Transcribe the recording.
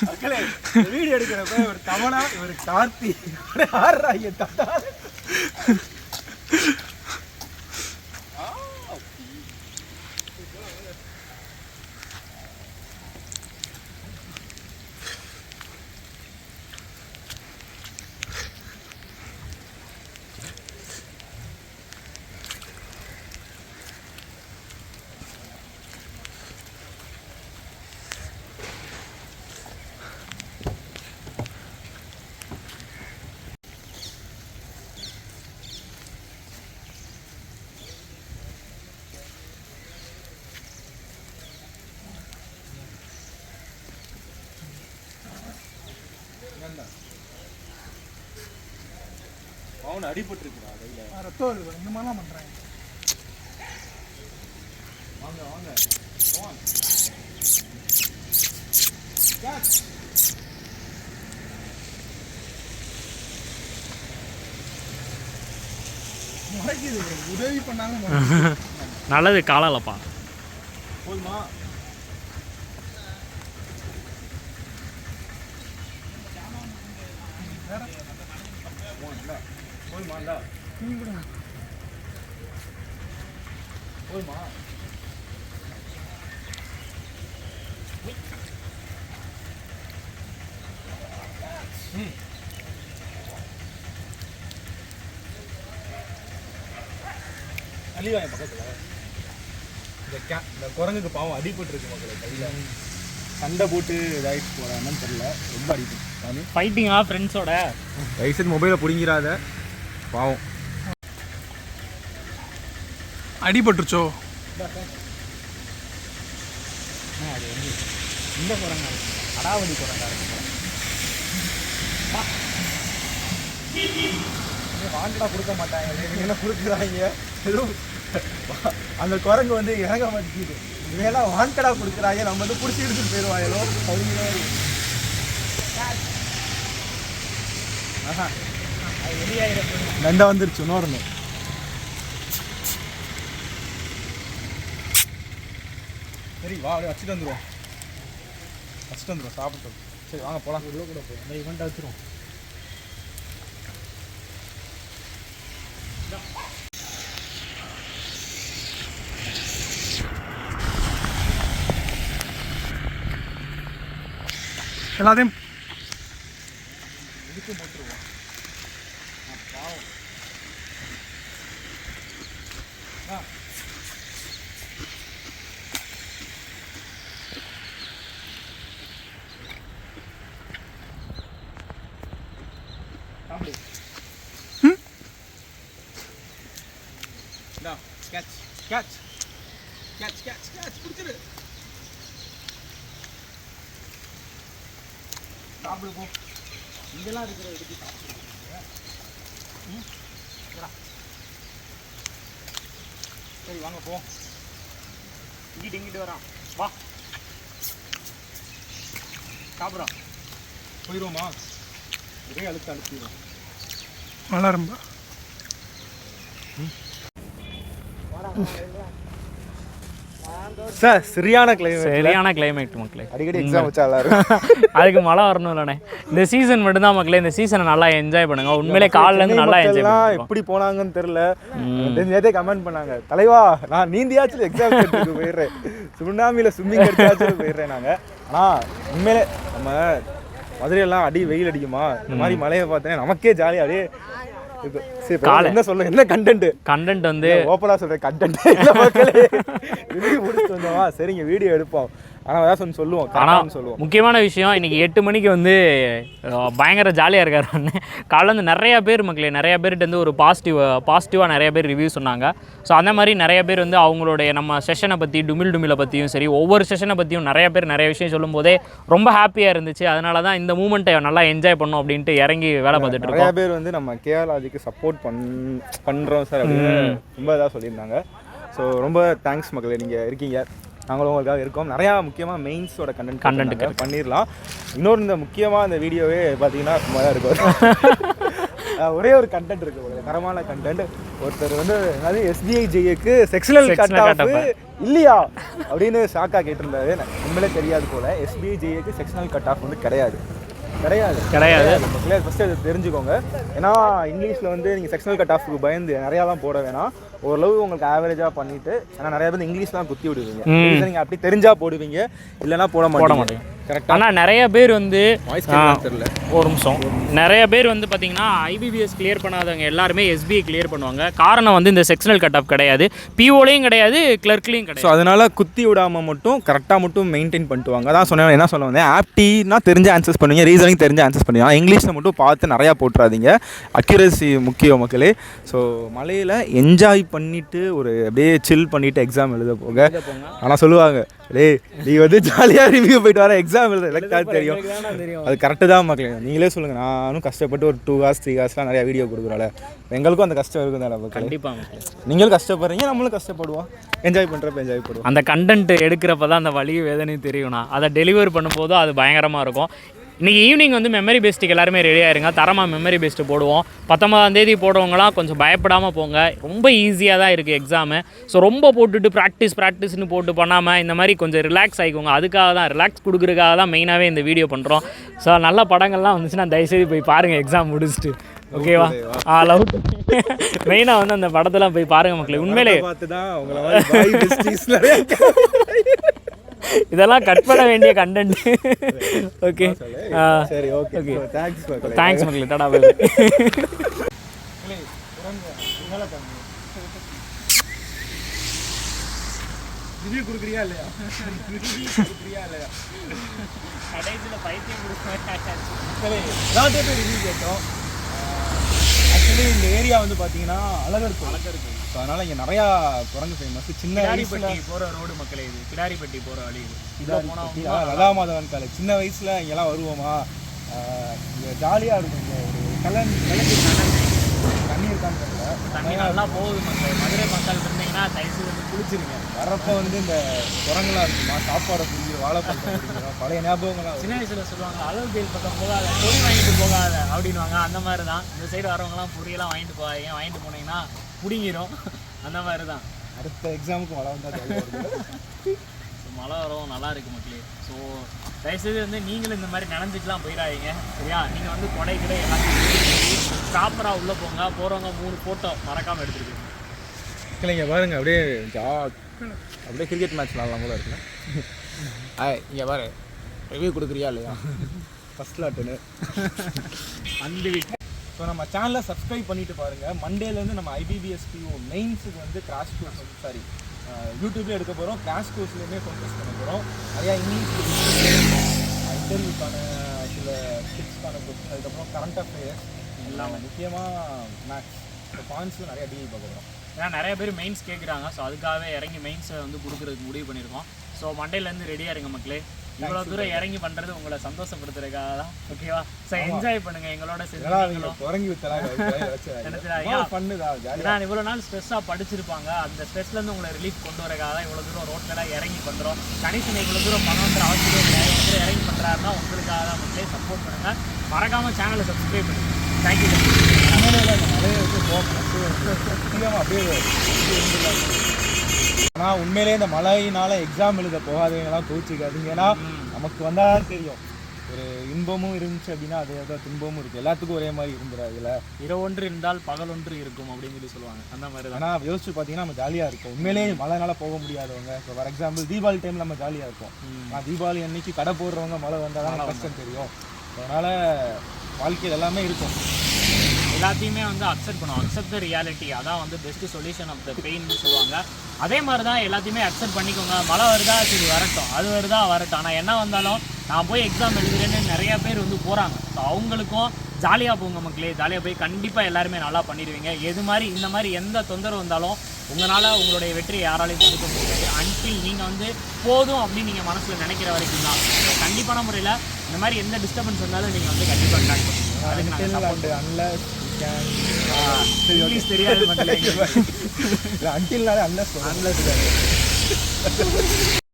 மக்களே வீடியோ எடுக்கிறப்ப ஒரு தமனா ஒரு கார்த்தி ஆடுறாங்க தாத்தா. அவனை அடிபட்டுருக்குறா கையில ரத்தம் வருது. இந்த மாதிரிலாம் பண்றாங்க. வாங்க வாங்க உதவி பண்ணாங்க. நல்லது காலப்பா போதுமா? போதுமாண்டா போதுமா? அழிவாங்க பக்கத்தில். இந்த குரங்குக்கு பாவம் அடிபட்டுருக்கு மக்கள் கையில். சண்டை போட்டு இதாகிட்டு போகிறாங்கன்னு தெரியல. ரொம்ப அடிபட்டு ஃபைட்டிங்கா ஃப்ரெண்ட்ஸோட. வயசு மொபைலை பிடிங்கிறாத பாவம். அடிபட்டுருச்சோ? அது வந்து இந்த குரங்கா அடாவடி குரங்கா இருக்கு. வாண்டடா கொடுக்க மாட்டாங்க, இவங்கெல்லாம் கொடுக்குறாங்க. எதுவும் அந்த குரங்கு வந்து இறங்க மாட்டேங்குது. இவங்கெல்லாம் வாண்டடா கொடுக்குறாங்க, நம்ம வந்து பிடிச்சி எடுத்துட்டு போயிடுவாங்களோ அப்படிங்கிற. நண்டை வந்துருச்சு இன்னொரு. சரி வா, அப்படியே வச்சுட்டு வந்துடுவோம். சாப்பிட்டோம். சரி வாங்க போகலாம். இவ்வளோ கூட போய் அந்த இவன்ட்ட வச்சுருவோம். எல்லாத்தையும் இதுக்கு போட்டுருவோம். பாவம் பிடிச்சிரு. சாப்பிடு போ. இங்கெல்லாம் இருக்கிற எடுத்து சாப்பிடுங்க. சரி வாங்க போ. இங்கிட்டு வரான். வா சாப்பிட்றோம். போயிடுவோமா? ஒரே அழுத்திடுவோம். நல்லா ரொம்ப சார் சரியான கிளைமேட் மக்களே. அடிக்கடி எக்ஸாம் வச்சா அதுக்கு மழை வரணும் இல்லைண்ணே. இந்த சீசன் மட்டும்தான் மக்களே. இந்த சீசனை நல்லா என்ஜாய் பண்ணுங்க. உண்மையிலே காலிலேருந்து நல்லா என்ஜாய் பண்ணுங்க. எப்படி போனாங்கன்னு தெரியல. நேற்றே கமெண்ட் பண்ணாங்க, தலைவா நான் நீந்தியாச்சும் எக்ஸாம் போயிடுறேன், சுனாமியில் ஸ்விம்மிங் எடுத்தாச்சும் போயிடுறேன் நாங்கள். ஆனால் உண்மையிலே நம்ம மதுரையெல்லாம் அடி வெயில் அடிக்குமா, இந்த மாதிரி மழையை பார்த்தேன் நமக்கே ஜாலியாக அப்படியே என்ன சொல்ல. என்ன கண்டென்ட் வந்து ஓப்பனாக சொல்கிறேன். கண்டென்ட் முடிச்சுட்டு வந்தோமா, சரிங்க வீடியோ எடுப்போம். ஆனால் ஏதாவது சொல்லுவோம். ஆனால் முக்கியமான விஷயம், இன்றைக்கி 8 மணிக்கு வந்து பயங்கர ஜாலியாக இருக்காரு அண்ணன். காலைல வந்து நிறையா பேர் மக்களே, நிறையா பேர்கிட்ட வந்து ஒரு பாசிட்டிவாக நிறைய பேர் ரிவ்யூ சொன்னாங்க. ஸோ அந்த மாதிரி நிறைய பேர் வந்து அவங்களுடைய நம்ம செஷனை பற்றி டுமிலை பற்றியும் சரி, ஒவ்வொரு செஷனை பற்றியும் நிறைய பேர் நிறைய விஷயம் சொல்லும் போதே ரொம்ப ஹாப்பியாக இருந்துச்சு. அதனால தான் இந்த மூமெண்ட்டை நல்லா என்ஜாய் பண்ணோம் அப்படின்ட்டு இறங்கி வேலை பார்த்துட்டு இருக்கோம். நிறைய பேர் வந்து நம்ம KRlogics சப்போர்ட் பண்ணுறோம் சார் அப்படின்னு ரொம்ப இதாக சொல்லியிருந்தாங்க. ஸோ ரொம்ப தேங்க்ஸ் மக்களே, நீங்கள் இருக்கீங்க, நாங்களும் உங்களுக்காக இருக்கோம். நிறையா முக்கியமாக மெயின்ஸோட கண்டென்ட் பண்ணிடலாம். இன்னொரு இந்த முக்கியமாக இந்த வீடியோவே பார்த்தீங்கன்னா சும்மா தான் இருக்கும். ஒரே ஒரு கண்டென்ட் இருக்குது, தரமான கண்டென்ட். ஒருத்தர் வந்து என்னது SBI ஜேஏக்கு செக்ஷனல் கட் ஆஃப் இல்லையா அப்படின்னு ஷாக்காக கேட்டிருந்தாரு. உண்மையிலே தெரியாது போல். SBI ஜேஏக்கு செக்ஷனல் கட் ஆஃப் வந்து கிடையாது. மக்களே ஃபஸ்ட்டு அதை தெரிஞ்சுக்கோங்க. ஏன்னா இங்கிலீஷில் வந்து நீங்கள் செக்ஷனல் கட் ஆஃப்க்கு பயந்து நிறையாலாம் போட வேணாம். ஓரளவு உங்களுக்கு ஆவரேஜாக பண்ணிவிட்டு, ஏன்னா நிறையா பேர் இங்கிலீஷ்லாம் குத்தி விடுவீங்க. நீங்கள் அப்படி தெரிஞ்சால் போடுவீங்க, இல்லைன்னா போட மாட்டீங்க. கரெக்டாக. ஆனால் நிறைய பேர் வந்து தெரியல, ஒரு நிமிஷம், நிறைய பேர் வந்து பார்த்தீங்கன்னா ஐபிபிஎஸ் கிளியர் பண்ணாதவங்க எல்லாருமே SBI கிளியர் பண்ணுவாங்க. காரணம் வந்து இந்த செக்ஷனல் கட் ஆஃப் கிடையாது, பிஓலையும் கிடையாது, கிளர்க்லையும் கிடையாது. ஸோ அதனால் குத்தி விடாமல் மட்டும் கரெக்டாக மட்டும் மெயின்டைன் பண்ணிட்டு வாங்க. அதான் சொன்னேன். என்ன சொல்ல வந்தேன், ஆப்டினா தெரிஞ்ச ஆன்சர்ஸ் பண்ணுவீங்க, ரீசனிங் தெரிஞ்ச ஆன்சர்ஸ் பண்ணுவீங்க. இங்கிலீஷில் மட்டும் பார்த்து நிறையா போட்டுறாதீங்க. அக்யூரசி முக்கியம் மக்களே. ஸோ மலையில் என்ஜாய் பண்ணிவிட்டு ஒரு அப்படியே சில் பண்ணிவிட்டு எக்ஸாம் எழுத போங்க. ஆனால் சொல்லுவாங்க, டேய் நீ வந்து ஜாலியாக ரிவ்யூ போயிட்டு வர, எக்ஸாம் எழுத எனக்கு தெரியும். அது கரெக்டு தான் மக்களே. நீங்களே சொல்லுங்கள். நானும் கஷ்டப்பட்டு ஒரு 2 hours 3 hours நிறையா வீடியோ கொடுக்குறோம்ல, எங்களுக்கும் அந்த கஷ்டம் இருக்கும் தானே. கண்டிப்பாக நீங்களும் கஷ்டப்படுறீங்க, நம்மளும் கஷ்டப்படுவோம். என்ஜாய் பண்ணுறப்ப என்ஜாய் பண்ணுவோம். அந்த கண்டென்ட் எடுக்கிறப்ப தான் அந்த வலி வேதனையும் தெரியும்னா, அதை டெலிவர் பண்ணும்போதும் அது பயங்கரமாக இருக்கும். இன்றைக்கி ஈவினிங் வந்து மெமரி பேஸ்ட்டுக்கு எல்லாருமே ரெடியாக இருங்க. தரமாக மெமரி பேஸ்ட்டு போடுவோம். 19ஆம் தேதி போடுறவங்களாம் கொஞ்சம் பயப்படாமல் போங்க. ரொம்ப ஈஸியாக தான் இருக்குது எக்ஸாமு. ஸோ ரொம்ப போட்டுட்டு ப்ராக்டிஸ்னு போட்டு பண்ணாமல் இந்த மாதிரி கொஞ்சம் ரிலாக்ஸ் ஆகிக்கோங்க. அதுக்காக தான், ரிலாக்ஸ் கொடுக்குறதுக்காக தான் மெயினாகவே இந்த வீடியோ பண்ணுறோம். ஸோ நல்ல படங்கள்லாம் வந்துச்சுன்னா தயவுசெய்து போய் பாருங்கள் எக்ஸாம் முடிச்சுட்டு. ஓகேவா? லவ் மெயினாக வந்து அந்த படத்தெல்லாம் போய் பாருங்கள் மக்களே. உண்மையிலே பார்த்து தான் உங்களை இதெல்லாம் கட் பண்ண வேண்டிய கண்டென்ட். ஓகே சரி, ஓகே ஓகே, தேங்க்ஸ் மக்களே. Tata bye. ரிவ்யூ கொடுக்குறியா இல்லையா? கடைசியில் பைத்தியம் கொடுக்க எல்லாத்தையும் போய் ரிவ்யூ கேட்டோம். ஆக்சுவலி இந்த ஏரியா வந்து பார்த்தீங்கன்னா அழகாக இருக்கும். ஸோ அதனால் இங்கே நிறையா குரங்கு ஃபேமஸ். சின்ன கிடாரிப்பட்டி போகிற ரோடு மக்களே, இது கிடாரிப்பட்டி போகிற வழி. இது லதாமாதவன் காலை சின்ன வயசில் இங்கெல்லாம் வருவோமா, இங்கே ஜாலியாக இருக்கும். இங்கே ஒரு தண்ணி இருக்கான்னு தண்ணி நல்லா போகுது மக்கள். மதுரை மக்கள் இருந்தீங்கன்னா தயவுசெய்து வந்து குளிச்சிருங்க. வரப்போ வந்து இந்த குரங்குலாம் இருக்குமா, சாப்பாடை புரிஞ்சு வாழைப்பழம் பிடிக்கிறோம், பழைய ஞாபகங்கள்லாம். சின்ன வயசில் சொல்லுவாங்க, அளவு பேர் பக்கம் போகாத, பொறி வாங்கிட்டு போகாத அப்படின்வாங்க. அந்த மாதிரி தான் இந்த சைடு வரவங்கலாம் பொரியெல்லாம் வாங்கிட்டு போகாதீங்க. வாங்கிட்டு போனீங்கன்னா பிடிங்கிரும். அந்த மாதிரி தான். அடுத்த எக்ஸாமுக்கு மழை வந்தால் மழை வரும், நல்லா இருக்குது மக்களே. ஸோ தயவுசெய்து வந்து நீங்களும் இந்த மாதிரி நினைஞ்சிக்கலாம் போயிடாதீங்க, சரியா? நீங்கள் வந்து கொடை கிடை எல்லாத்தையும் ப்ராப்பராக உள்ளே போங்க. போகிறவங்க 3 ஃபோட்டோ மறக்காமல் எடுத்துருக்கீங்க. இல்லைங்க பாருங்க, அப்படியே கிரிக்கெட் மேட்ச் விளாட்லாம் போல இருக்குல்ல. இங்கே பாரு, ரிவ்யூ கொடுக்குறியா இல்லையா? ஃபஸ்ட் லாட்டுன்னு அந்த வீட்டு. ஸோ நம்ம சேனலை சப்ஸ்கிரைப் பண்ணிட்டு பாருங்கள். மண்டேலேருந்து நம்ம IBBS மெயின்ஸுக்கு வந்து கிராஷ் கோர்ஸ் யூடியூப்லேயே எடுக்க போகிறோம். கிராஷ் கோர்ஸ்லேயுமே ஃபோக்கஸ் பண்ண போகிறோம். நிறையா இங்கிலீஷ் இன்டர்வியூக்கான சில டிப்ஸ்க்கான புக்ஸ், அதுக்கப்புறம் கரண்ட் அஃபேர்ஸ் எல்லாமே, முக்கியமாக மேக்ஸ், இப்போ பாயிண்ட்ஸில் நிறையா டிவி பார்க்க போகிறோம். ஏன்னா நிறைய பேர் மெயின்ஸ் கேட்குறாங்க. ஸோ அதுக்காகவே இறங்கி மெயின்ஸை வந்து கொடுக்குறதுக்கு முடிவு பண்ணியிருக்கோம். ஸோ மண்டேலேருந்து ரெடியாக இருங்க மக்களே. இவ்வளோ தூரம் இறங்கி பண்ணுறது உங்களை சந்தோஷப்படுத்துறதுக்காக தான். ஓகேவா? ஸோ என்ஜாய் பண்ணுங்கள் எங்களோட சேர்ந்து. இவ்வளோ நாள் ஸ்ட்ரெஸ்ஸாக படிச்சிருப்பாங்க, அந்த ஸ்ட்ரெஸ்லேருந்து உங்களை ரிலீஃப் கொண்டு வரக்காக தான் இவ்வளோ தூரம் ரோட்லலாம் இறங்கி பண்ணுறோம். கணிசனை இவ்வளோ தூரம் பண்ணுற அவசியம் இல்லை. இறங்கி பண்ணுறாருன்னா உங்களுக்காக தான் மக்களே. சப்போர்ட் பண்ணுங்கள். மறக்காமல் சேனலை சப்ஸ்கிரைப் பண்ணுங்கள். தேங்க்யூ. ஆனால் உண்மையிலே இந்த மழையினால் எக்ஸாம் எழுத போகாதவங்கலாம் கோச்சிக்காதீங்க. ஏன்னா நமக்கு வந்தால் தெரியும், ஒரு இன்பமும் இருந்துச்சு அப்படின்னா அதே தான் துன்பமும் இருக்குது. எல்லாத்துக்கும் ஒரே மாதிரி இருந்துடாதுல. இரவொன்று இருந்தால் பகலொன்று இருக்கும் அப்படின்னு சொல்லி சொல்லுவாங்க. அந்த மாதிரி தான். ஆனால் யோசிச்சு பார்த்தீங்கன்னா நம்ம ஜாலியாக இருக்கும். உண்மையிலே மழைனால போக முடியாதவங்க, இப்போ ஃபார் எக்ஸாம்பிள் தீபாவளி டைமில் நம்ம ஜாலியாக இருக்கும். ஆனால் தீபாவளி அன்னைக்கு கடை போடுறவங்க மழை வந்தால் தான் கஷ்டம் தெரியும். அதனால் வாழ்க்கையில் எல்லாமே இருக்கும். எல்லாத்தையுமே வந்து அக்செப்ட் பண்ணுவோம். அக்செப்ட் த ரியாலிட்டி, அதான் வந்து பெஸ்ட் சொல்யூஷன் ஆஃப் த பெயின்னு சொல்லுவாங்க. அதே மாதிரி தான் எல்லாத்தையுமே அக்செப்ட் பண்ணிக்கோங்க. மழை வருதா, சரி வரட்டும், அது வருதா வரட்டும். ஆனால் என்ன வந்தாலும் நான் போய் எக்ஸாம் எழுதுறேன்னு நிறையா பேர் வந்து போகிறாங்க. ஸோ அவங்களுக்கும் ஜாலியாக போங்க மக்களே. ஜாலியாக போய் கண்டிப்பாக எல்லாருமே நல்லா பண்ணிடுவீங்க. இந்த மாதிரி எந்த தொந்தரவு வந்தாலும் உங்களால் உங்களுடைய வெற்றியை யாராலையும் தடுக்க முடியாது. அன்டில் நீங்கள் வந்து போதும் அப்படின்னு நீங்கள் மனசில் நினைக்கிற வரைக்கும் தான். கண்டிப்பான முறையில் இந்த மாதிரி எந்த டிஸ்டர்பன்ஸ் வந்தாலும் நீங்கள் வந்து கண்டிப்பாக ட்ராக் பண்ணுங்க. அதுக்கு இங்கிலீஷ் தெரியாது மக்களே. அன்டில்னாலே அன்லஸ்